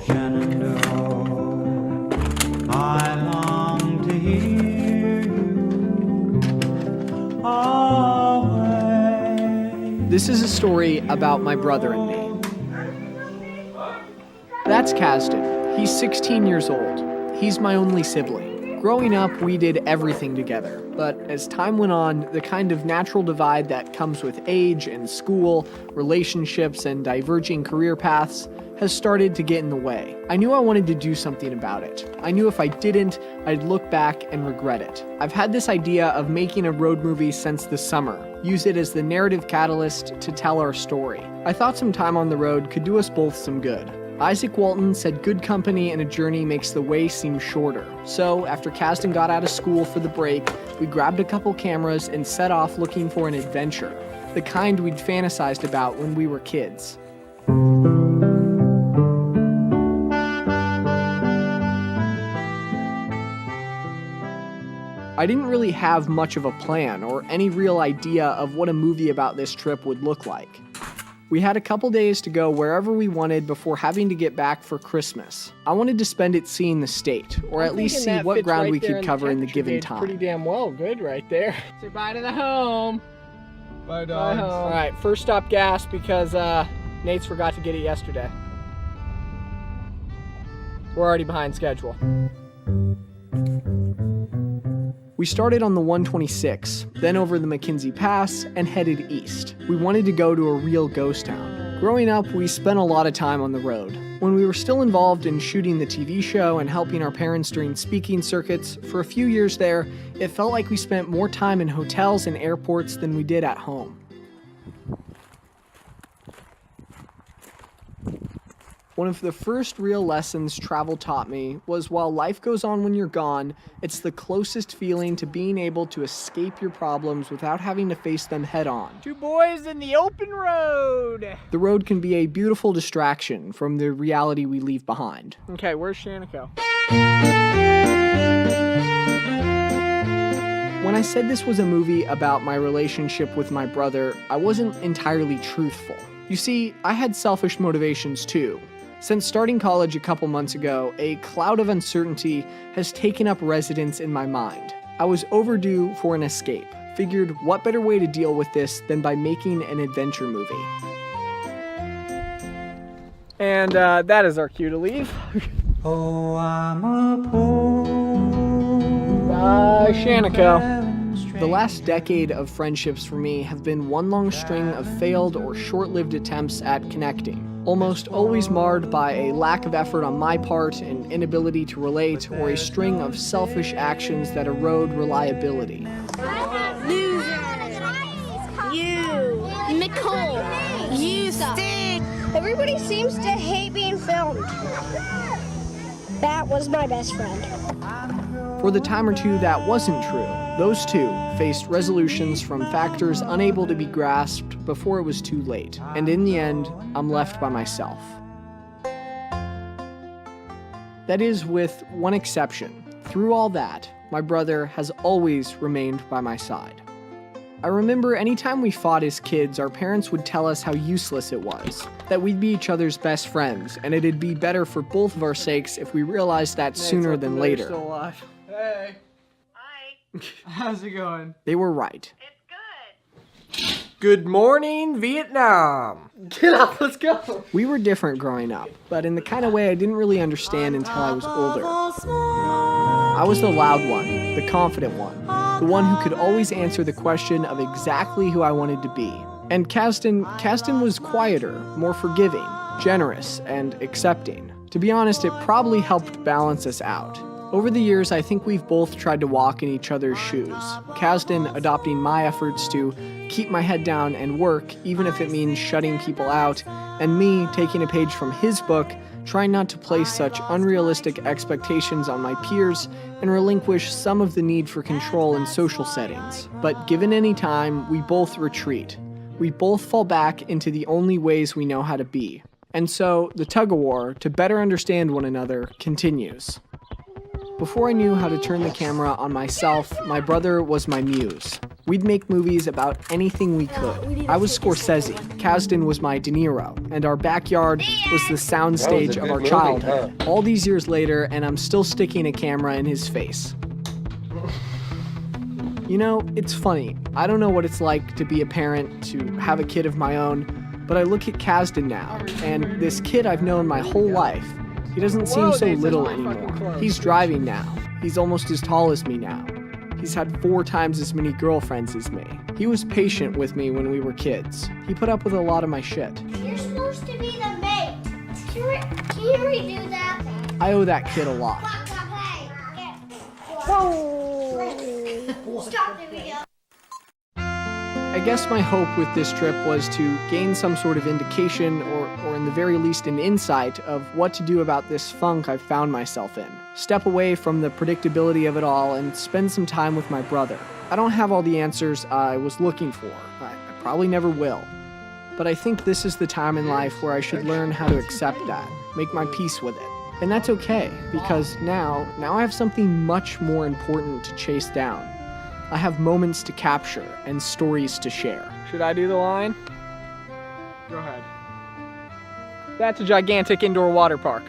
Shenandoah, I long to hear you always. This is a story about my brother and me. That's Kasdan. He's 16 years old. He's my only sibling. Growing up, we did everything together, but as time went on, the kind of natural divide that comes with age and school, relationships, and diverging career paths has started to get in the way. I knew I wanted to do something about it. I knew if I didn't, I'd look back and regret it. I've had this idea of making a road movie since the summer, use it as the narrative catalyst to tell our story. I thought some time on the road could do us both some good. Isaac Walton said good company in a journey makes the way seem shorter. So, after Kasdan got out of school for the break, we grabbed a couple cameras and set off looking for an adventure, the kind we'd fantasized about when we were kids. I didn't really have much of a plan or any real idea of what a movie about this trip would look like. We had a couple days to go wherever we wanted before having to get back for Christmas. I wanted to spend it seeing the state, or at least see what ground we could cover in the given time. Pretty damn well, good right there. Say bye to the home. Bye, dogs. All right, first stop gas because Nate's forgot to get it yesterday. We're already behind schedule. We started on the 126, then over the McKenzie Pass, and headed east. We wanted to go to a real ghost town. Growing up, we spent a lot of time on the road. When we were still involved in shooting the TV show and helping our parents during speaking circuits, for a few years there, it felt like we spent more time in hotels and airports than we did at home. One of the first real lessons travel taught me was while life goes on when you're gone, it's the closest feeling to being able to escape your problems without having to face them head on. Two boys in the open road. The road can be a beautiful distraction from the reality we leave behind. Okay, where's Shanico? When I said this was a movie about my relationship with my brother, I wasn't entirely truthful. You see, I had selfish motivations too. Since starting college a couple months ago, a cloud of uncertainty has taken up residence in my mind. I was overdue for an escape. Figured what better way to deal with this than by making an adventure movie. And that is our cue to leave. Oh, I'm a poor Shanico. The last decade of friendships for me have been one long string of failed or short-lived attempts at connecting, almost always marred by a lack of effort on my part, an inability to relate, or a string of selfish actions that erode reliability. Loser. You. Nicole. You stink. Everybody seems to hate being filmed. That was my best friend. For the time or two that wasn't true, those two faced resolutions from factors unable to be grasped before it was too late. And in the end, I'm left by myself. That is, with one exception. Through all that, my brother has always remained by my side. I remember anytime we fought as kids, our parents would tell us how useless it was, that we'd be each other's best friends, and it'd be better for both of our sakes if we realized that sooner than later. Still alive. Hey. Hi, How's it going? They were right. it's good. Good morning, Vietnam. Get up, let's go. We were different growing up, but in the kind of way I didn't really understand until I was older. I was the loud one, the confident one, the one who could always answer the question of exactly who I wanted to be. And Kasdan was quieter, more forgiving, generous, and accepting. To be honest, it probably helped balance us out. Over the years, I think we've both tried to walk in each other's shoes. Kasdan adopting my efforts to keep my head down and work, even if it means shutting people out, and me taking a page from his book, trying not to place such unrealistic expectations on my peers and relinquish some of the need for control in social settings. But given any time, we both retreat. We both fall back into the only ways we know how to be. And so, the tug-of-war to better understand one another continues. Before I knew how to turn the camera on myself, my brother was my muse. We'd make movies about anything we could. I was Scorsese, Kasdan was my De Niro, and our backyard was the soundstage of our childhood. All these years later, and I'm still sticking a camera in his face. You know, it's funny. I don't know what it's like to be a parent, to have a kid of my own, but I look at Kasdan now, and this kid I've known my whole life, he doesn't seem so little anymore. He's driving now. He's almost as tall as me now. He's had 4 times as many girlfriends as me. He was patient with me when we were kids. He put up with a lot of my shit. You're supposed to be the mate. Can you redo that? I owe that kid a lot. Whoa! Stop the video. I guess my hope with this trip was to gain some sort of indication, or in the very least an insight, of what to do about this funk I've found myself in. Step away from the predictability of it all and spend some time with my brother. I don't have all the answers I was looking for. I probably never will. But I think this is the time in life where I should learn how to accept that, make my peace with it. And that's okay, because now I have something much more important to chase down. I have moments to capture and stories to share. Should I do the line? Go ahead. That's a gigantic indoor water park.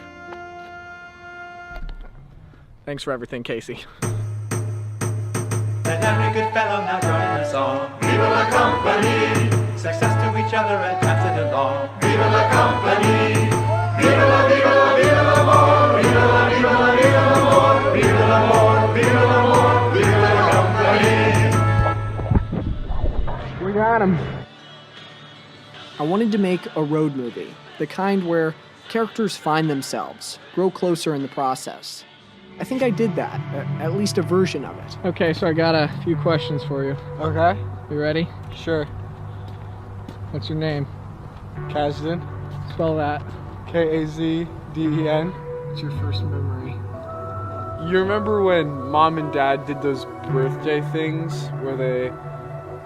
Thanks for everything, Casey. Let every good fellow now join the song. Viva la company! Success to each other and pass it along. Viva la company! Viva la, viva la, viva l'amor! Viva la, viva la, viva l'amor! Viva l'amor! Viva l'amor! Viva la company! We got him. I wanted to make a road movie, the kind where characters find themselves, grow closer in the process. I think I did that, at least a version of it. Okay, so I got a few questions for you. Okay. You ready? Sure. What's your name? Kasdan. Spell that. K-A-Z-D-E-N. What's your first memory? You remember when Mom and Dad did those birthday things where they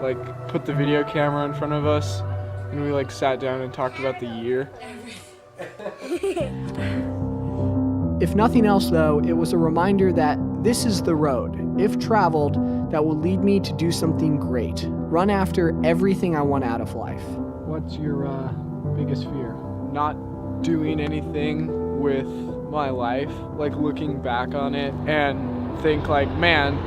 like put the video camera in front of us and we like sat down and talked about the year? If nothing else, though, it was a reminder that this is the road, if traveled, that will lead me to do something great. Run after everything I want out of life. What's your biggest fear? Not doing anything with my life, like looking back on it and think like, man.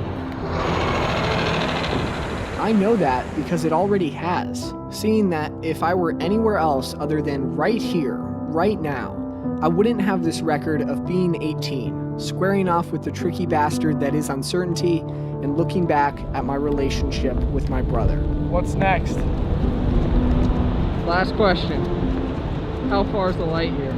I know that because it already has. Seeing that if I were anywhere else other than right here, right now, I wouldn't have this record of being 18, squaring off with the tricky bastard that is uncertainty, and looking back at my relationship with my brother. What's next? Last question. How far is the light here?